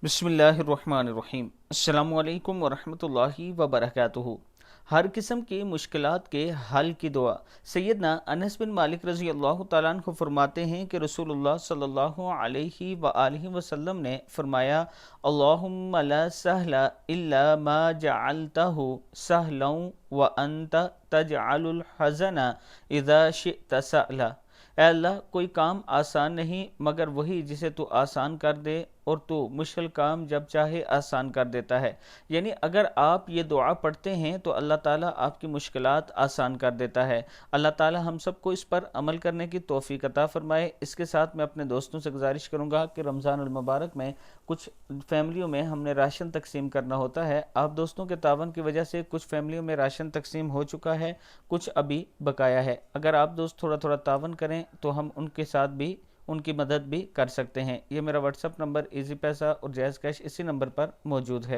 बिस्मिल्लाहिर्रहमानिर्रहीम। अस्सलामु अलैकुम वरहमतुल्लाहि वबरकातुहू। हर किस्म की मुश्किलात के हल की दुआ। सैयदना अनस बिन मालिक रज़ी अल्लाह तआला अन्हु फरमाते हैं कि रसूलुल्लाह सल्लल्लाहु अलैहि वआलिहि वसल्लम ने फरमाया, अल्लाहुम्मा ला सहला इल्ला मा जअलतहु सहलन व अंत तजअलुल हज़ना इज़ा शिअत सहला। ऐ अल्लाह, कोई काम आसान नहीं मगर वही जिसे तू आसान कर दे, और तू मुश्किल काम जब चाहे आसान कर देता है। यानी अगर आप ये दुआ पढ़ते हैं तो अल्लाह ताला आपकी मुश्किलात आसान कर देता है। अल्लाह ताला हम सबको इस पर अमल करने की तौफीक अता फरमाए। इसके साथ मैं अपने दोस्तों से गुजारिश करूंगा कि रमज़ान अल मुबारक में कुछ फैमिलियों में हमने राशन तकसीम करना होता है। आप दोस्तों के तावन की वजह से कुछ फैमिलियों में राशन तकसीम हो चुका है, कुछ अभी बकाया है। अगर आप दोस्त थोड़ा थोड़ा तावन करें तो हम उनके साथ भी उनकी मदद भी कर सकते हैं। ये मेरा व्हाट्सअप नंबर इजी पैसा और जैज़ कैश इसी नंबर पर मौजूद है।